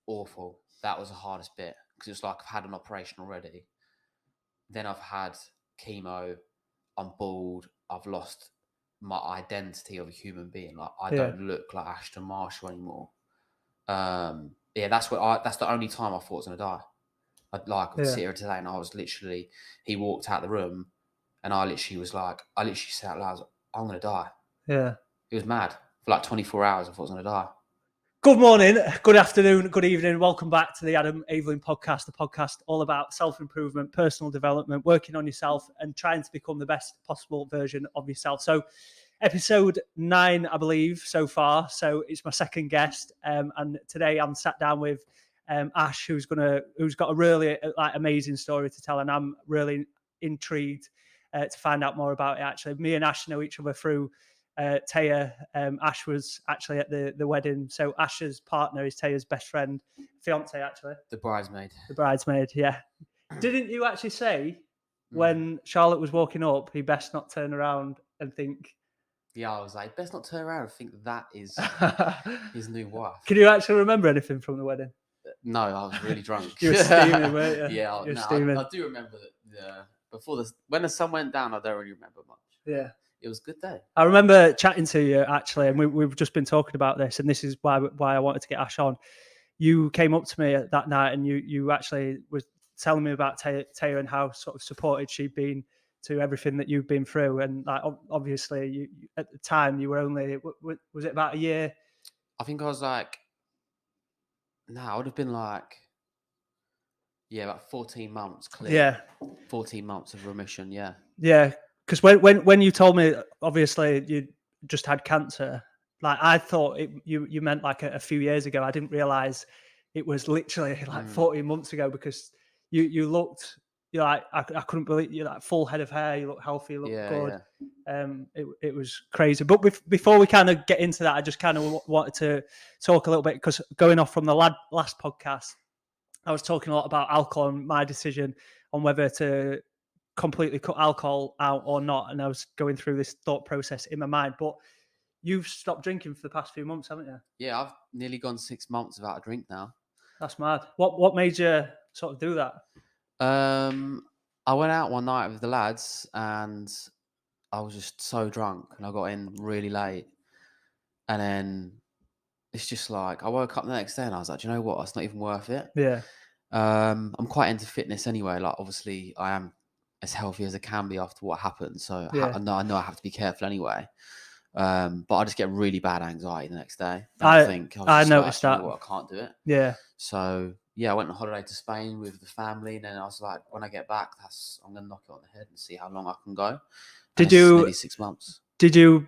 awful. That was the hardest bit because it's like I've had an operation already. Then I've had chemo. I'm bald. I've lost my identity of a human being. Like I don't look like Ashton Marshall anymore. That's the only time I thought I was gonna die. I'd sit here today and I was literally. He walked out the room, and I literally said out loud, "I'm gonna die." Yeah, it was mad. For like 24 hours, I thought I was gonna die. Good morning, good afternoon, good evening. Welcome back to the Adam Aveling podcast, the podcast all about self-improvement, personal development, working on yourself and trying to become the best possible version of yourself. So episode 9, I believe, so far. So it's my second guest. And today I'm sat down with Ash, who's got a really amazing story to tell. And I'm really intrigued to find out more about it. Actually, me and Ash know each other through Taya. Ash was actually at the wedding. So Ash's partner is Taya's best friend, fiance, actually. The bridesmaid. The bridesmaid, yeah. Didn't you actually say when Charlotte was walking up, he best not turn around and think... Yeah, I was like, best not turn around and think that is his new wife. Can you actually remember anything from the wedding? No, I was really drunk. You were steaming, weren't you? Yeah, I do remember that. When the sun went down, I don't really remember much. Yeah. It was a good day. I remember chatting to you, actually, and we've just been talking about this, and this is why I wanted to get Ash on. You came up to me that night, and you actually was telling me about Taya and how sort of supported she'd been to everything that you've been through. And like, obviously, you at the time, you were only, was it about a year? I think I was like, I would have been like, about 14 months clear. Yeah. 14 months of remission, yeah. Yeah. Because when you told me, obviously, you just had cancer, like I thought you meant like a few years ago. I didn't realize it was literally like 14 months ago, because you looked, you're like, I couldn't believe, you're like full head of hair, you look healthy, you look good. Yeah. It was crazy. But before we kind of get into that, I just kind of wanted to talk a little bit, because going off from the last podcast, I was talking a lot about alcohol and my decision on whether to completely cut alcohol out or not, and I was going through this thought process in my mind. But you've stopped drinking for the past few months, haven't you? Yeah, I've nearly gone 6 months without a drink now. That's mad. What made you sort of do that? I went out one night with the lads and I was just so drunk, and I got in really late, and then it's just like I woke up the next day and I was like, do you know what? It's not even worth it. Yeah. I'm quite into fitness anyway. Like, obviously, I am as healthy as I can be after what happened. So I know I have to be careful anyway. But I just get really bad anxiety the next day. I noticed that. I can't do it. Yeah. So I went on holiday to Spain with the family, and then I was like, when I get back, I'm gonna knock it on the head and see how long I can go. Did you? Maybe 6 months. Did you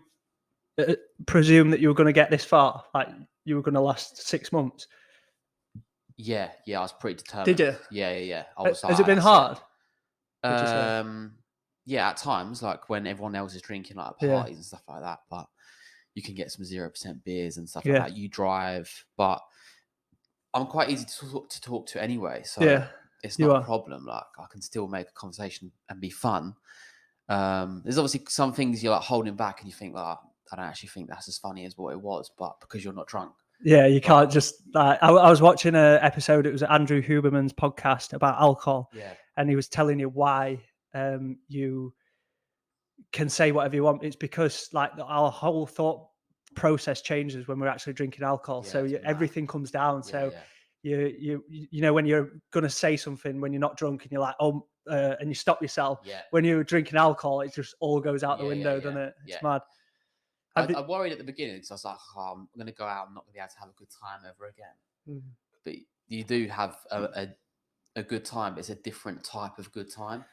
presume that you were going to get this far? Like you were going to last 6 months? Yeah, I was pretty determined. Did you? Yeah. Has it been hard? Yeah, at times, like when everyone else is drinking, like at parties and stuff like that. But you can get some 0% beers and stuff like that. You drive, but I'm quite easy to talk to anyway, so it's not a problem. Like I can still make a conversation and be fun. There's obviously some things you're like holding back, and you think, like, I don't actually think that's as funny as what it was, but because you're not drunk. Yeah, you can't just like. I was watching an episode. It was Andrew Huberman's podcast about alcohol, and he was telling you why you can say whatever you want. It's because like our whole thought process changes when we're actually drinking alcohol. So everything comes down. You know, when you're gonna say something when you're not drunk and you're like, and you stop yourself. When you're drinking alcohol, it just all goes out the window, doesn't it? It's mad. I worried at the beginning because I was like, I'm going to go out, I'm not going to be able to have a good time ever again. But you do have a good time, but it's a different type of good time,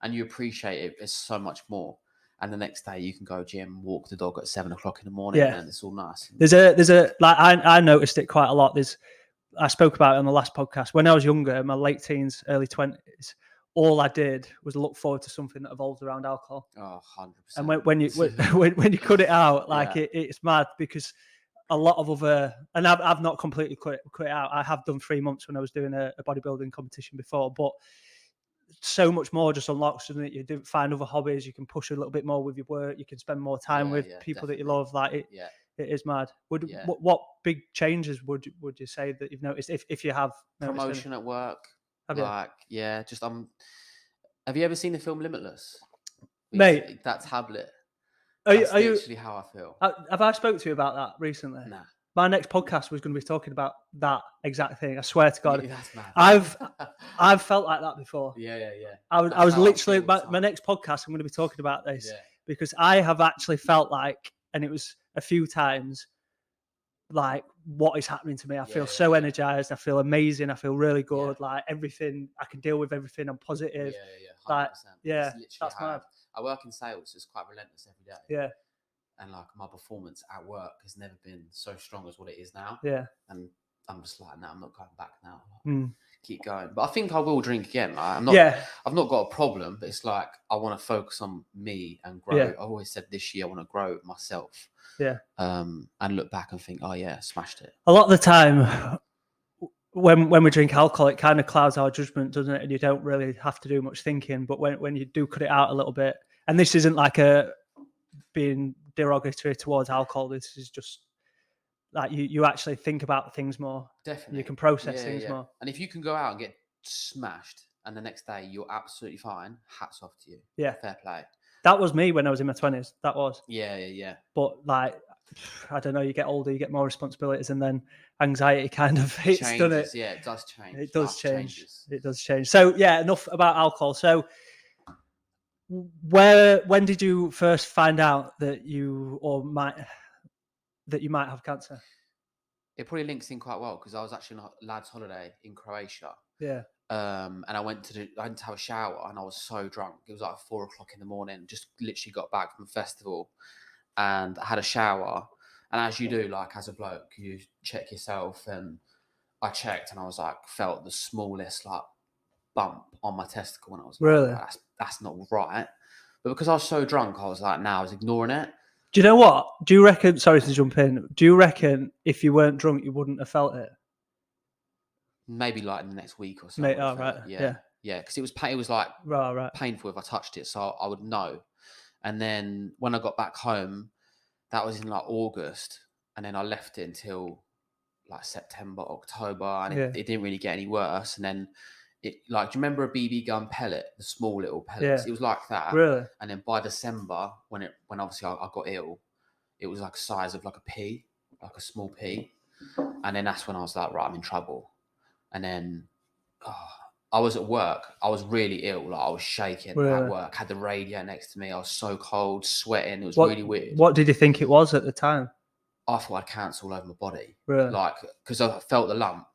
and you appreciate it. It's so much more. And the next day you can go gym, walk the dog at 7 o'clock in the morning, and it's all nice. There's a like I noticed it quite a lot. I spoke about it on the last podcast. When I was younger, in my late teens, early 20s, all I did was look forward to something that evolved around alcohol. Oh, 100%. And when you cut it out, like it's mad, because a lot of other, and I've not completely quit it out. I have done 3 months when I was doing a bodybuilding competition before, but so much more just unlocks, doesn't it? You do find other hobbies. You can push a little bit more with your work. You can spend more time with people that you love. Like It is mad. Yeah. What big changes would you say that you've noticed if you have noticed any? Promotion at work. Have you? Like, yeah, just have you ever seen the film Limitless? Mate, That tablet. are That's you literally how I feel. have I spoke to you about that recently? Nah. My next podcast was going to be talking about that exact thing. I swear to God, That's mad. I've felt like that before. Yeah. I That's was how I literally feel all the my time. next podcast. I'm going to be talking about this Yeah. because I have actually felt like, and it was a few times, like what is happening to me. I feel so energized. I feel amazing. I feel really good. Like everything, I can deal with everything. I'm positive. Yeah. 100%. Like, yeah, It's literally that's how mad. I work in sales, so it's quite relentless every day. Yeah, And like my performance at work has never been so strong as what it is now. yeah. And I'm just like, no, I'm not going back now. Mm. Keep going. But I think I will drink again. Like, I'm not. Yeah, I've not got a problem, but it's like I want to focus on me and grow. Yeah. I always said this year I want to grow myself. Yeah. And look back and think, oh yeah, smashed it. a lot of the time when we drink alcohol, it kind of clouds our judgment, doesn't it? And you don't really have to do much thinking. But when you do cut it out a little bit, and this isn't like a being derogatory towards alcohol, this is just like you actually think about things more. Definitely. You can process things more. And if you can go out and get smashed and the next day you're absolutely fine, hats off to you. Yeah. Fair play. That was me when I was in my 20s. That was. Yeah. But like, I don't know, you get older, you get more responsibilities, and then anxiety kind of hits, doesn't it? Yeah, it does change. It does Life change. changes. It does change. So yeah, enough about alcohol. So when did you first find out that you might have cancer? It probably links in quite well because I was actually on a lad's holiday in Croatia. Yeah. And I went to have a shower and I was so drunk. It was like 4:00 in the morning. Just literally got back from a festival, and I had a shower. And as you do, like as a bloke, you check yourself. And I checked, and I was like, felt the smallest like bump on my testicle, and I was like, Really? that's not right. But because I was so drunk, I was like, I was ignoring it. Do you know what? Do you reckon? Sorry to jump in. Do you reckon if you weren't drunk, you wouldn't have felt it? Maybe like in the next week or so. Mate, right. Yeah. Because it was like right. painful if I touched it, so I would know. And then when I got back home, that was in like August, and then I left it until like September, October, and it didn't really get any worse. And then it, like, do you remember a BB gun pellet, the small little pellets? Yeah. It was like that. Really? And then by December, when obviously I got ill, it was like the size of like a pea, like a small pea. And then that's when I was like, right, I'm in trouble. And then I was at work. I was really ill. Like I was shaking at work. Had the radio next to me. I was so cold, sweating. It was really weird. What did you think it was at the time? I thought I had cancer all over my body. Really? Like, because I felt the lump.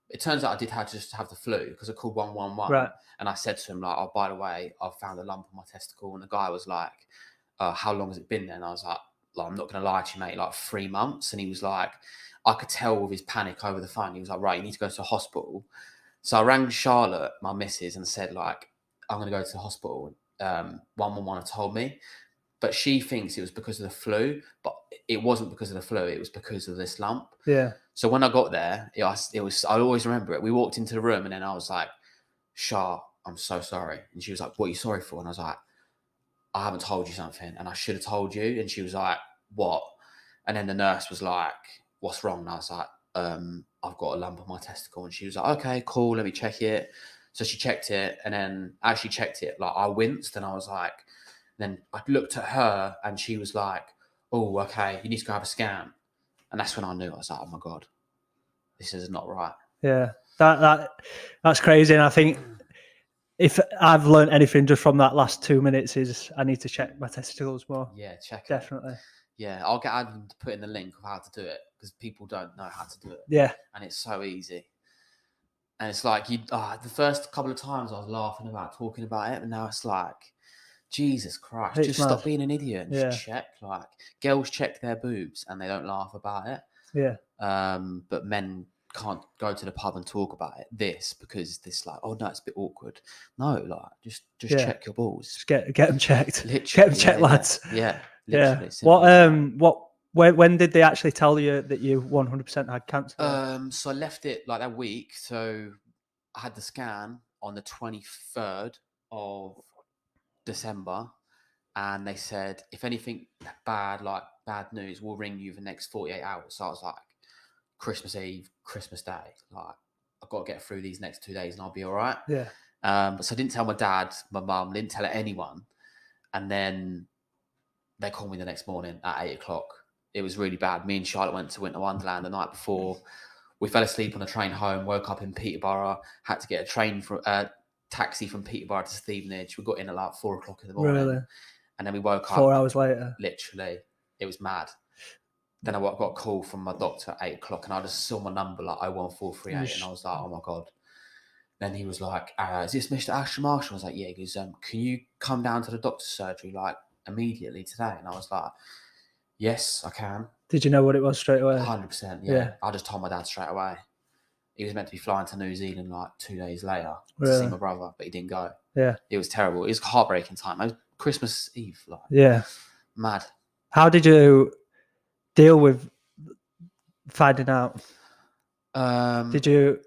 It turns out I did just have the flu because I called 111. Right. And I said to him, like, oh, by the way, I've found a lump on my testicle. And the guy was like, how long has it been there? And I was like, I'm not going to lie to you, mate, like 3 months. And he was like, I could tell with his panic over the phone. He was like, right, you need to go to the hospital. So I rang Charlotte, my missus, and said, like, I'm going to go to the hospital. 111 told me. But she thinks it was because of the flu, but it wasn't because of the flu. It was because of this lump. Yeah. So when I got there, it was. I always remember it. We walked into the room, and then I was like, Char, I'm so sorry. And she was like, what are you sorry for? And I was like, I haven't told you something, and I should have told you. And she was like, what? And then the nurse was like, what's wrong? And I was like, I've got a lump on my testicle. And she was like, okay, cool, let me check it. So she checked it, and then as she checked it, like I winced, and I was like, then I looked at her, and she was like, oh, okay, you need to go have a scan. And that's when I knew. I was like, oh my God, this is not right. Yeah, that's crazy. And I think if I've learned anything just from that last 2 minutes is I need to check my testicles more. Yeah, check it. Definitely. Yeah, I'll get Adam to put in the link of how to do it because people don't know how to do it. Yeah. And it's so easy. And it's like, the first couple of times I was laughing about talking about it, and now it's like, Jesus Christ, just stop being an idiot and just check. Like, girls check their boobs and they don't laugh about it. Yeah. But men can't go to the pub and talk about it. Because this like, oh no, it's a bit awkward. No, like just check your balls. Just get them checked. Literally, get them checked, lads. Yeah. Literally. When did they actually tell you that you 100% had cancer? So I left it like that week. So I had the scan on the 23rd of December, and they said if anything bad, like bad news, we'll ring you the next 48 hours. So I was like, Christmas Eve, Christmas Day, like I've got to get through these next 2 days and I'll be all right. Yeah. So I didn't tell my dad, my mum, didn't tell anyone. And then they called me the next morning at 8 o'clock. It was really bad. Me and Charlotte went to Winter Wonderland the night before. We fell asleep on a train home, woke up in Peterborough, had to get a taxi from Peterborough to Stevenage. We got in at like 4 o'clock in the morning. Really? And then we woke up 4 hours later. Literally. It was mad. Then I got a call from my doctor at 8 o'clock and I just saw my number like 01438 and I was like, oh my God. Then he was like, is this Mr. Ashton Marshall? I was like, yeah. He goes, can you come down to the doctor's surgery like immediately today? And I was like, yes, I can. Did you know what it was straight away? 100%, yeah. I just told my dad straight away. He was meant to be flying to New Zealand like 2 days later to see my brother, but he didn't go. Yeah. It was terrible. It was a heartbreaking time. It was Christmas Eve. Like, yeah. Mad. How did you deal with finding out? Did you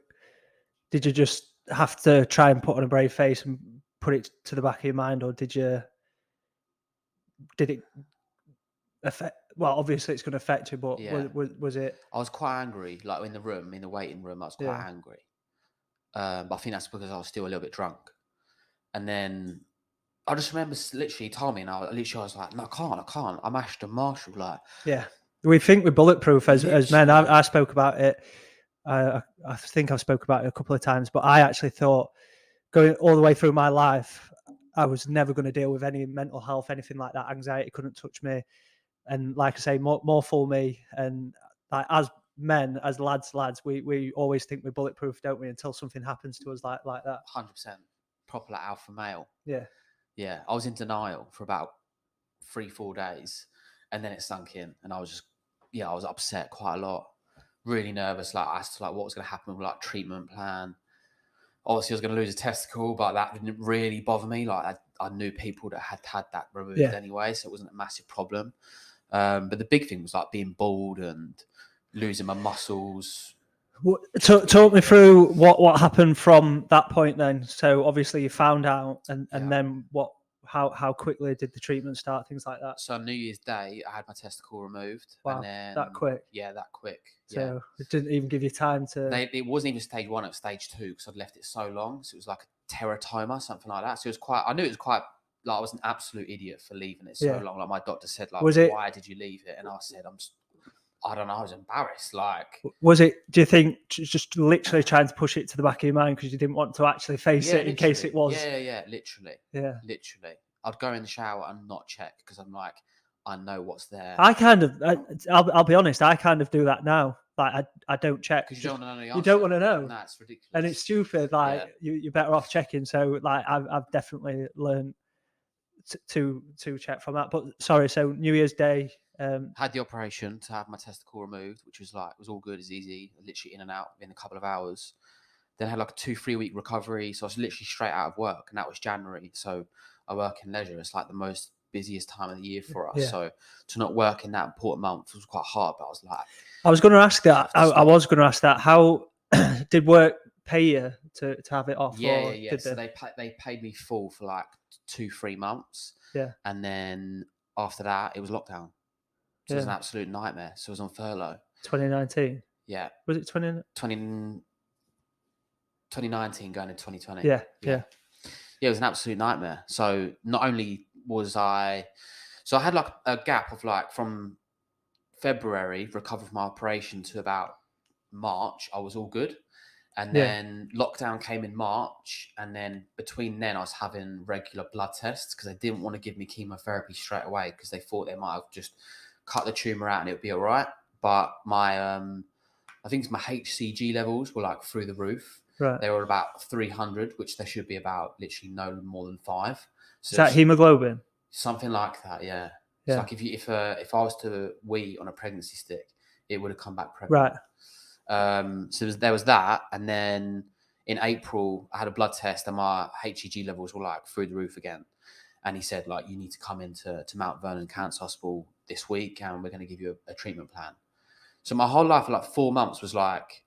just have to try and put on a brave face and put it to the back of your mind, or did it affect? Well, obviously it's going to affect you, but was it? I was quite angry, like in the waiting room. I was quite angry, but I think that's because I was still a little bit drunk. And then I just remember literally told me, and I was like, no, I can't. I'm Ashton Marshall, like. Yeah, we think we're bulletproof as men. I spoke about it. I think I've spoke about it a couple of times, but I actually thought going all the way through my life, I was never going to deal with any mental health, anything like that. Anxiety couldn't touch me. And like I say, more for me. And like as men, as lads, we always think we're bulletproof, don't we? Until something happens to us like that. 100%. Proper like alpha male. Yeah. Yeah. I was in denial for about 3-4 days. And then it sunk in. And I was I was upset quite a lot. Really nervous, like as to like what was going to happen with like treatment plan. Obviously, I was going to lose a testicle, but that didn't really bother me. Like I knew people that had that removed anyway, so it wasn't a massive problem. But the big thing was like being bald and losing my muscles. Talk me through what happened from that point then. So obviously you found out, and then what? How quickly did the treatment start? Things like that. So on New Year's Day, I had my testicle removed. Wow, and then, that quick? Yeah, that quick. So it didn't even give you time to. It wasn't even stage 1; it was stage 2 because I'd left it so long. So it was like a teratoma, something like that. So it was quite. I knew it was quite. Like I was an absolute idiot for leaving it so long. Like my doctor said, like, why did you leave it? And I said, I don't know. I was embarrassed. Like, was it? Do you think just literally trying to push it to the back of your mind because you didn't want to actually face it in case it was? Yeah, literally. Yeah, literally. I'd go in the shower and not check because I'm like, I know what's there. I'll be honest. I kind of do that now. Like I don't check because you don't want to know the answer. You don't want to know. Nah, it's ridiculous, and it's stupid. Like you're better off checking. So like I've definitely learned to check from that. But sorry. So New Year's Day. Had the operation to have my testicle removed, which was like, it was all good, it's easy, literally in and out in a couple of hours. Then I had like a 2-3 week recovery. So I was literally straight out of work, and that was January. So I work in leisure. It's like the most busiest time of the year for us. Yeah. So to not work in that important month was quite hard, but I was like, I was going to ask that. I was going to ask that. How did work pay you to have it off? Yeah. So they paid me full for like 2-3 months. Yeah. And then after that, it was lockdown. So it was an absolute nightmare. So I was on furlough. 2019? Yeah. Was it 2019 going into 2020? Yeah. Yeah, it was an absolute nightmare. So not only was I had like a gap of like from February, recovered from my operation, to about March, I was all good. And then lockdown came in March. And then between then, I was having regular blood tests because they didn't want to give me chemotherapy straight away because they thought they might have just cut the tumor out and it would be all right. But my, I think my HCG levels were like through the roof. Right. They were about 300, which they should be about literally no more than 5. So is that hemoglobin? Something like that, yeah. It's like if I was to wee on a pregnancy stick, it would have come back pregnant. Right. So there was that, and then in April I had a blood test and my HCG levels were like through the roof again. And he said, like, you need to come into Mount Vernon Cancer Hospital this week and we're going to give you a treatment plan. So my whole life for like 4 months was like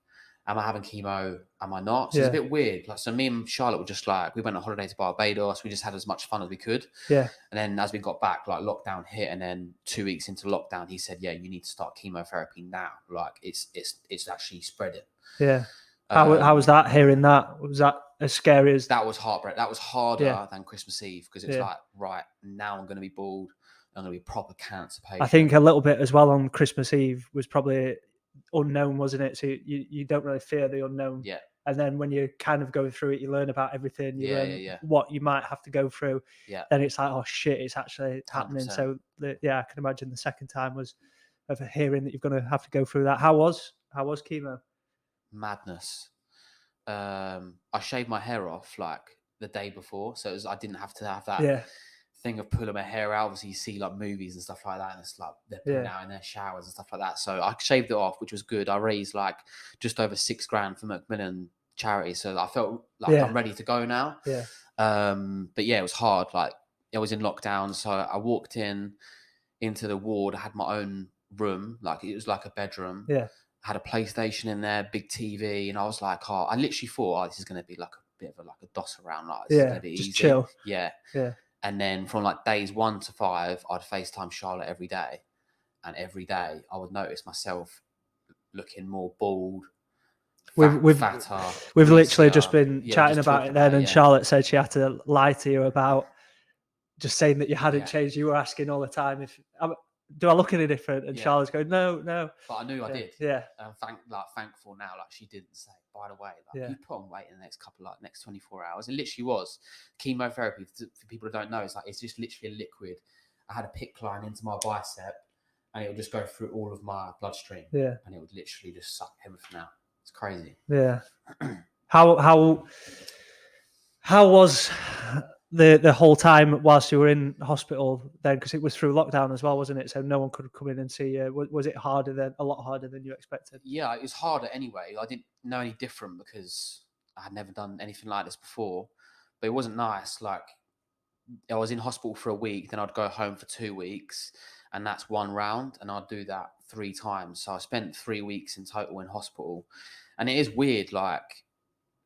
am I having chemo? Am I not? So it's a bit weird. Like, so me and Charlotte were just like, we went on holiday to Barbados. We just had as much fun as we could. Yeah. And then as we got back, like lockdown hit, and then 2 weeks into lockdown, he said, "Yeah, you need to start chemotherapy now. Like it's actually spreading." Yeah. How was that? Hearing that, was that as scary as that? Was heartbreak. That was harder than Christmas Eve, because it was like, right, now I'm going to be bald. I'm going to be a proper cancer patient. I think a little bit as well on Christmas Eve was probably unknown, wasn't it? So you don't really fear the unknown. Yeah. And then when you're kind of going through it, you learn about everything. You learn what you might have to go through. Yeah. Then it's like, oh shit, it's actually 100%. happening. So I can imagine the second time was of hearing that you're going to have to go through that. How was chemo? Madness. I shaved my hair off like the day before, so I didn't have to have that thing of pulling my hair out. Obviously, you see like movies and stuff like that, and it's like they're pulling out in their showers and stuff like that. So I shaved it off, which was good. I raised like just over $6,000 for Macmillan charity, so I felt like I'm ready to go now. Yeah. But yeah, it was hard. Like, I was in lockdown, so I walked into the ward. I had my own room, like it was like a bedroom. Yeah. I had a PlayStation in there, big TV, and I was like, I literally thought, this is going to be like a bit of a DOS around, like this is going to be just easy. Chill. Yeah. Yeah. And then from like days 1 to 5, I'd FaceTime Charlotte every day, and every day I would notice myself looking more bald. Fatter. We've literally just been chatting about it then, and Charlotte said she had to lie to you about just saying that you hadn't changed. You were asking all the time if do I look any different, and Charlotte's going, no. But I knew I did. Yeah. And I'm thankful now. Like, she didn't say, by the way, you put on weight in the next 24 hours. It literally was chemotherapy. For people who don't know, it's just literally a liquid. I had a PICC line into my bicep, and it would just go through all of my bloodstream. Yeah. And it would literally just suck everything out. It's crazy. Yeah. How was the whole time whilst you were in hospital then? Because it was through lockdown as well, wasn't it? So no one could come in and see you. Was it a lot harder than you expected? Yeah, it was harder anyway. I didn't know any different because I had never done anything like this before. But it wasn't nice. Like, I was in hospital for a week, then I'd go home for 2 weeks, and that's one round, and I'd do that 3 times. So I spent 3 weeks in total in hospital. And it is weird, like,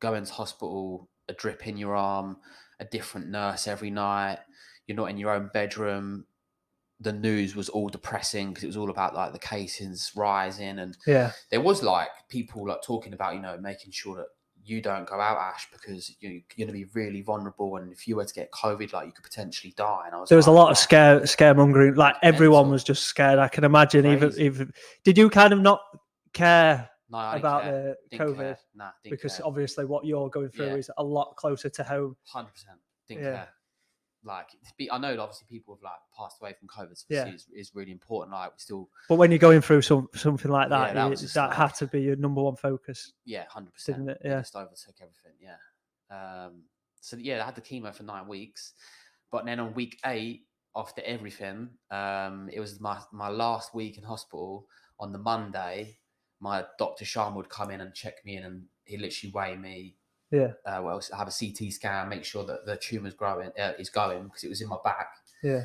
going to hospital, a drip in your arm, a different nurse every night. You're not in your own bedroom. The news was all depressing because it was all about like the cases rising, and there was like people like talking about, making sure that you don't go out, Ash, because you're going to be really vulnerable, and if you were to get COVID, like, you could potentially die. And there was a lot of scaremongering. Like, everyone was just scared. I can imagine. Even did you kind of not care? No, I about didn't the COVID? Care. Nah, because obviously what you're going through is a lot closer to home. 100%. Didn't care. Like, I know obviously people have like passed away from COVID, so is really important. Like, we still. But when you're going through something like that, that had to be your number one focus. Yeah, 100%. Didn't it? Yeah, it just overtook everything. Yeah. So I had the chemo for 9 weeks, but then on week 8, after everything, it was my last week in hospital. On the Monday, my Dr. Sharma would come in and check me in, and he'd literally weigh me. Yeah. Have a CT scan, make sure that the tumour's is going, because it was in my back. Yeah.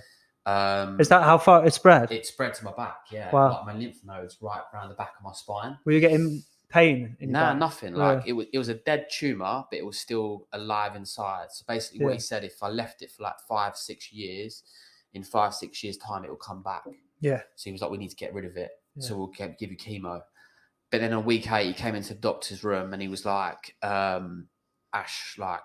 Is that how far it spread? It spread to my back. Yeah. Wow. Like my lymph nodes right around the back of my spine. Were you getting pain in your back? Nothing. Like, it was a dead tumour, but it was still alive inside. So basically, what he said, if I left it for like 5-6 years, in 5-6 years' time, it will come back. Yeah. So he was like, we need to get rid of it. Yeah. So we'll give you chemo. But then on week 8, he came into the doctor's room and he was like, Ash, like,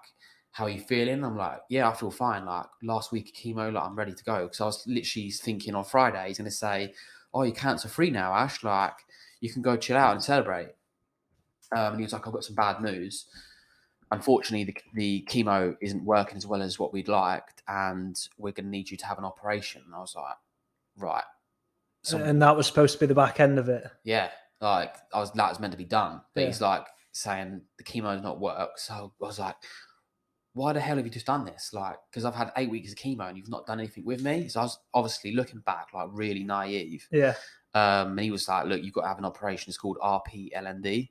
how are you feeling? I'm like, yeah, I feel fine. Like, last week of chemo, like, I'm ready to go. Because I was literally thinking on Friday, he's going to say, oh, you're cancer free now, Ash. Like, you can go chill out and celebrate. And he was like, I've got some bad news. Unfortunately, the chemo isn't working as well as what we'd liked, and we're going to need you to have an operation. And I was like, right. And that was supposed to be the back end of it. Yeah. Like, that was meant to be done. But he's like saying the chemo does not work. So I was like, why the hell have you just done this? Like, because I've had 8 weeks of chemo and you've not done anything with me. So I was obviously looking back, like, really naive. Yeah. And he was like, look, you've got to have an operation. It's called RP-LND.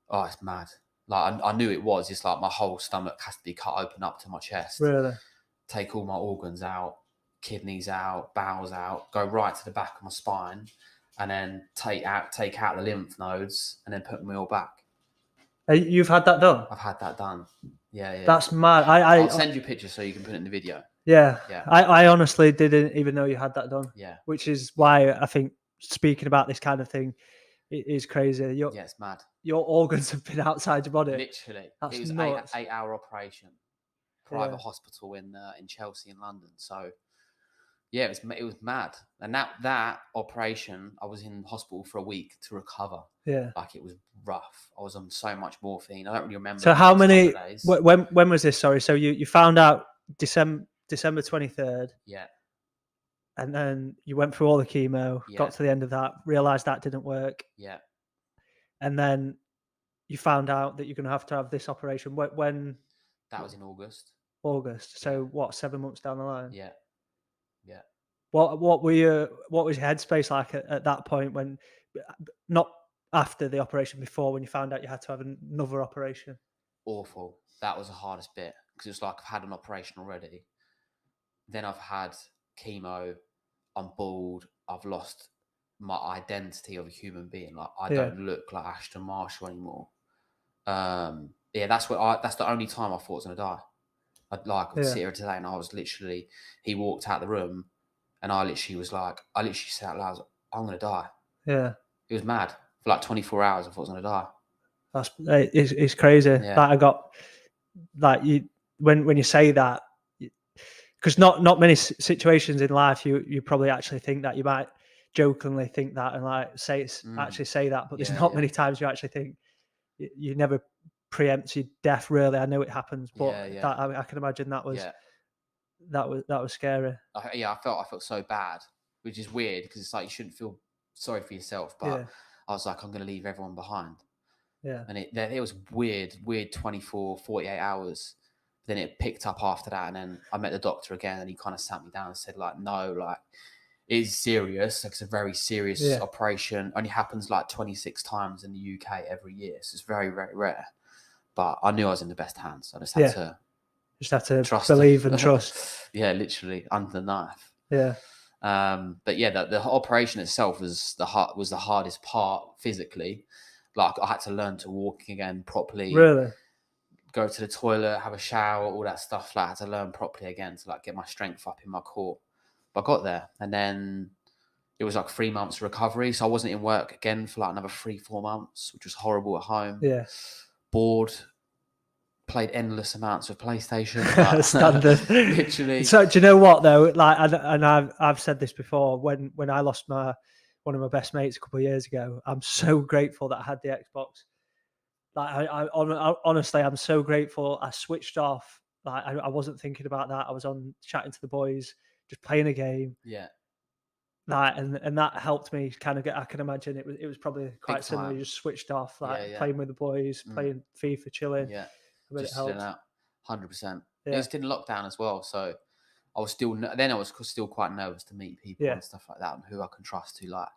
Oh, it's mad. Like, I knew it was. It's like my whole stomach has to be cut open up to my chest. Really? Take all my organs out, kidneys out, bowels out, go right to the back of my spine, and then take out the lymph nodes, and then put them all back. You've had that done? I've had that done. Yeah. That's mad. I'll send you pictures so you can put it in the video. Yeah. Yeah. I honestly didn't even know you had that done. Yeah. Which is why I think speaking about this kind of thing is crazy. Yeah, it's mad. Your organs have been outside your body. Literally. That's it was nuts. 8-hour operation. Private hospital in Chelsea in London. So yeah, it was mad. And that operation, I was in hospital for a week to recover. Yeah. Like, it was rough. I was on so much morphine. I don't really remember. So how many? When was this? Sorry. So you found out December 23rd. Yeah. And then you went through all the chemo, got to the end of that, realized that didn't work. Yeah. And then you found out that you're going to have this operation. When? That was in August. August. So what? 7 months down the line. Yeah. Yeah. What was your headspace like at that point, when, not after the operation, before, when you found out you had to have another operation? Awful. That was the hardest bit, because it's like I've had an operation already. Then I've had chemo. I'm bald. I've lost my identity of a human being. Like, I don't look like Ashton Marshall anymore. Yeah, that's the only time I thought I was gonna die. I'd sit here today, and I was literally, he walked out the room, and I literally said out loud, I'm gonna die. Yeah. It was mad. For like 24 hours, I thought I was gonna die. It's crazy. Yeah. Like, I got, like, you when you say that, because not many situations in life you probably actually think that. You might jokingly think that and like actually say that, but there's not many times you actually think. You never preempt your death, really. I know it happens, but that, I can imagine that was scary. I felt so bad, which is weird, because it's like you shouldn't feel sorry for yourself, but I was like, I'm going to leave everyone behind. Yeah. And it was weird 24, 48 hours. Then it picked up after that, and then I met the doctor again, and he kind of sat me down and said, like, no, like, it's serious. Like, it's a very serious operation. Only happens like 26 times in the UK every year, so it's very, very rare. But I knew I was in the best hands. I just had to trust, believe and trust. Yeah, literally under the knife. Yeah. But yeah, the operation itself was the hardest part physically. Like, I had to learn to walk again properly. Really? Go to the toilet, have a shower, all that stuff. Like, I had to learn properly again to like get my strength up in my core. But I got there, and then it was like 3 months recovery. So I wasn't in work again for like another 3-4 months, which was horrible at home. Yeah. Bored. Played endless amounts of PlayStation. Standard. Literally. So do you know what though? Like, and I've said this before. When I lost one of my best mates a couple of years ago, I'm so grateful that I had the Xbox. Like, honestly, I'm so grateful. I switched off. Like, I wasn't thinking about that. I was on chatting to the boys, just playing a game. Yeah. Like, and that helped me kind of get. I can imagine it was probably quite similar. You just switched off, like playing with the boys, playing FIFA, chilling. Yeah. Just chilling out. 100%. Yeah. It was in lockdown as well, so I was still quite nervous to meet people and stuff like that, and who I can trust to like.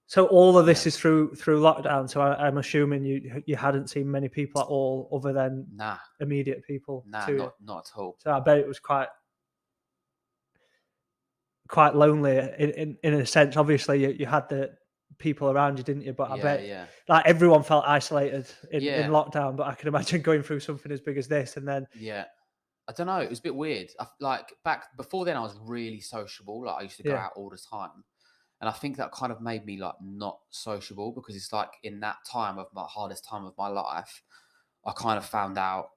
So all of this is through lockdown. So I'm assuming you hadn't seen many people at all, other than immediate people. Not at all. So I bet it was quite lonely in a sense. Obviously, you had the people around you, didn't you? But I bet like everyone felt isolated in lockdown. But I can imagine going through something as big as this, and then I don't know. It was a bit weird. Like, back before then, I was really sociable. Like, I used to go out all the time. And I think that kind of made me like not sociable, because it's like in that time of my hardest time of my life, I kind of found out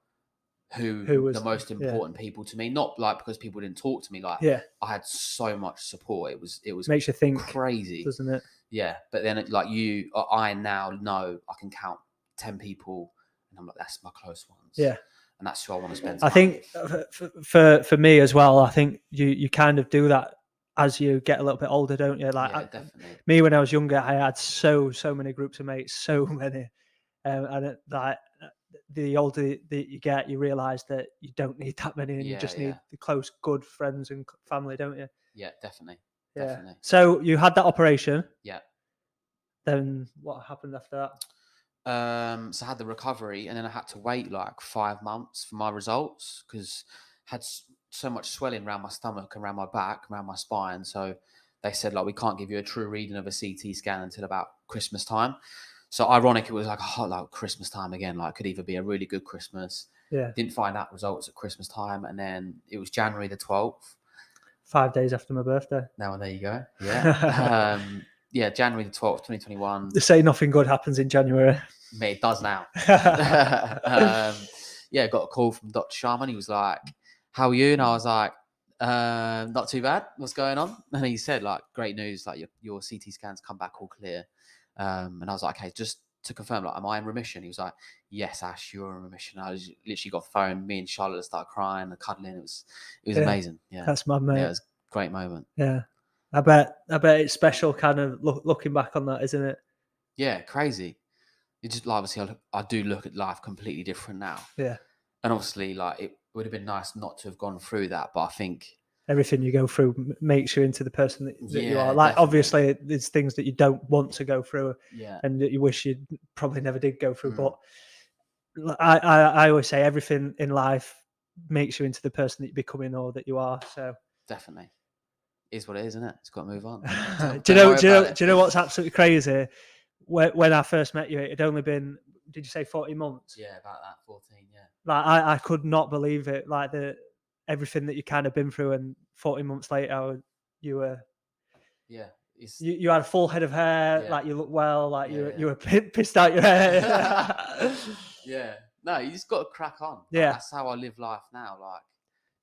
who was the most important people to me. Not like because people didn't talk to me. Like, I had so much support. It was makes you think crazy, doesn't it? Yeah. But then I now know I can count 10 people, and I'm like, that's my close ones. Yeah. And that's who I want to spend time with. For me as well, I think you kind of do that as you get a little bit older, don't you? Like, definitely. Me, when I was younger, I had so many groups of mates, so many, and the older that you get, you realise that you don't need that many, and you just need the close, good friends and family, don't you? Yeah, definitely. Yeah. Definitely. So you had that operation. Yeah. Then what happened after that? So I had the recovery, and then I had to wait like 5 months for my results, because I had so much swelling around my stomach and around my back, around my spine. So they said, like, we can't give you a true reading of a CT scan until about Christmas time. So ironic, it was like like Christmas time again. Like, could either be a really good Christmas. Yeah. Didn't find out results at Christmas time, and then it was January the 12th. 5 days after my birthday. Now, there you go. Yeah. Yeah, January the 12th, 2021. They say nothing good happens in January. Mate, it does now. Yeah, got a call from Dr. Sharman. He was like, how are you? And I was like, not too bad. What's going on? And he said, like, great news. Like, your CT scans come back all clear. And I was like, okay, just to confirm, like, am I in remission? He was like, yes, Ash, you're in remission. I was literally got phone. Me and Charlotte started crying and cuddling. It was amazing. Yeah, that's my mate. Yeah, it was a great moment. Yeah, I bet it's special, kind of looking back on that, isn't it? Yeah, crazy. It just, like, obviously, I do look at life completely different now. Yeah, and obviously, like, it would have been nice not to have gone through that, but I think everything you go through makes you into the person that you are. Like, definitely. Obviously, there's things that you don't want to go through, and that you wish you probably never did go through. But I always say everything in life makes you into the person that you're becoming or that you are. So definitely, is what it is, isn't it? It's got to move on. Do you know what's absolutely crazy? When I first met you, it had only been, did you say 40 months? Yeah, about that, 14. Yeah. Like, I could not believe it. Like, everything that you kind of been through, and 40 months later, you were. Yeah. You had a full head of hair. Yeah. Like, you look well. Like, you were pissed out your hair. Yeah. No, you just got to crack on. Yeah. Like, that's how I live life now. Like,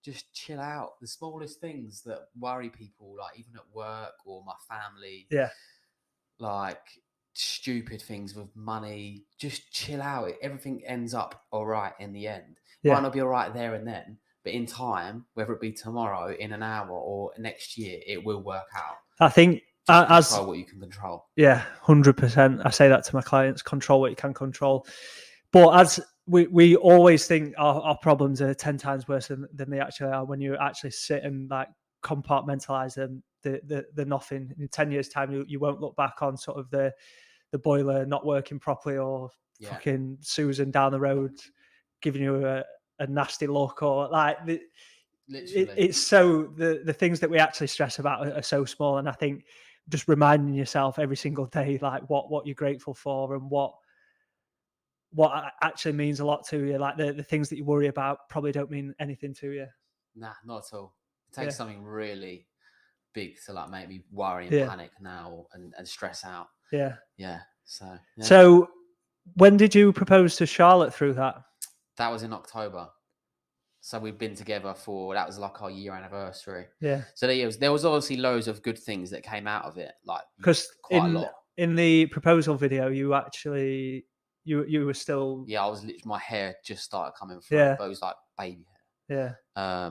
just chill out. The smallest things that worry people, like even at work or my family. Yeah. Like stupid things with money. Just chill out. Everything ends up all right in the end. Yeah. Might not be all right there and then, but in time, whether it be tomorrow, in an hour, or next year, it will work out. I think control what you can control. Yeah, 100%. I say that to my clients: control what you can control. But as we always think our problems are 10 times worse than they actually are, when you actually sit and like compartmentalize them, they're nothing. In 10 years' time, you won't look back on sort of the boiler not working properly, or fucking Susan down the road giving you a nasty look, or like it's so the things that we actually stress about are so small. And I think just reminding yourself every single day, like what you're grateful for, and what actually means a lot to you. Like the things that you worry about probably don't mean anything to you. Nah, not at all. It takes something really big to like make me worry and panic now and stress out. Yeah. So when did you propose to Charlotte through that? That was in October. So we've been together that was like our year anniversary. Yeah. So there was obviously loads of good things that came out of it. Like, because a lot. In the proposal video, you actually you were still. Yeah, I was literally, my hair just started coming through. Yeah. But it was like baby hair. Yeah.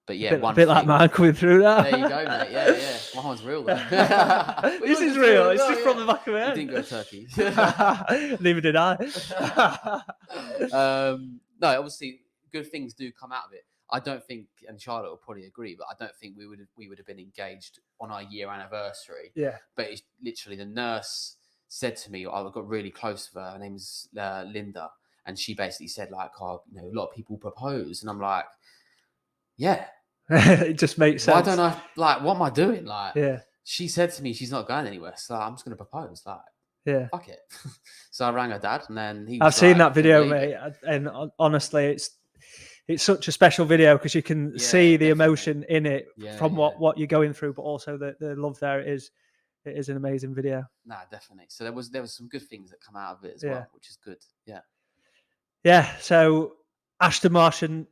But yeah, a bit like mine coming through that. There you go, mate. Yeah. My one's real though. This is real. It's just from the back of my head. You didn't go Turkey. Neither did I. No, obviously good things do come out of it. I don't think, and Charlotte will probably agree, but I don't think we would have been engaged on our year anniversary. Yeah. But it's literally, the nurse said to me, I got really close with her. Her name's Linda, and she basically said like, a lot of people propose, and I'm like, yeah. It just makes sense. Why don't I, like, what am I doing? Like, yeah. She said to me she's not going anywhere, so I'm just going to propose. Like, yeah, fuck it. So I rang her dad, and then he. I've seen that video, mate, and honestly, it's such a special video because you can see the emotion in it from what you're going through, but also the love there. It is an amazing video. Nah, definitely. So there was some good things that come out of it as well, which is good. Yeah. Yeah. So Ashton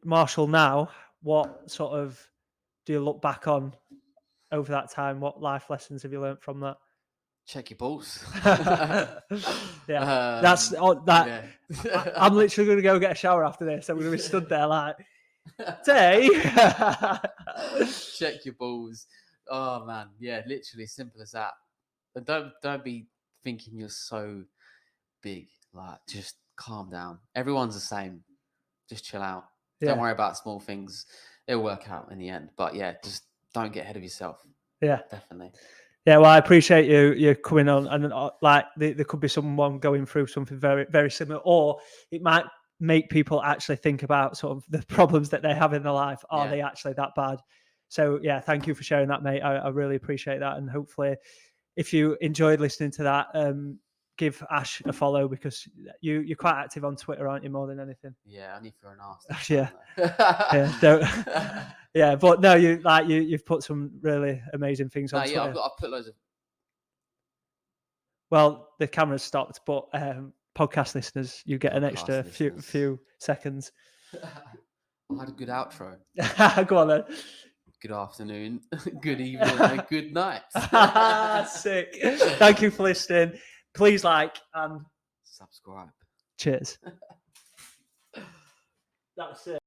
Marshall now. What sort of do you look back on over that time? What life lessons have you learned from that? Check your balls. Yeah, that's that. Yeah. I'm literally going to go get a shower after this. I'm going to be stood there like, day. Check your balls. Oh man, yeah, literally simple as that. But don't be thinking you're so big. Like, just calm down. Everyone's the same. Just chill out. Yeah. Don't worry about small things. It'll work out in the end. But yeah, just don't get ahead of yourself. Yeah, definitely. Yeah, well, I appreciate you coming on, and like there could be someone going through something very, very similar, or it might make people actually think about sort of the problems that they have in their life. Are they actually that bad? So yeah, thank you for sharing that, mate. I really appreciate that, and hopefully, if you enjoyed listening to that, give Ash a follow because you're quite active on Twitter, aren't you? More than anything. Yeah, I need for an ass. Yeah. Yeah, don't. Yeah, but no, you've put some really amazing things on Twitter. I've put loads of. Well, the camera's stopped, but podcast listeners, you get an extra few seconds. I had a good outro. Go on then. Good afternoon, good evening, and good night. Sick. Thank you for listening. Please like and subscribe. Cheers. That's it.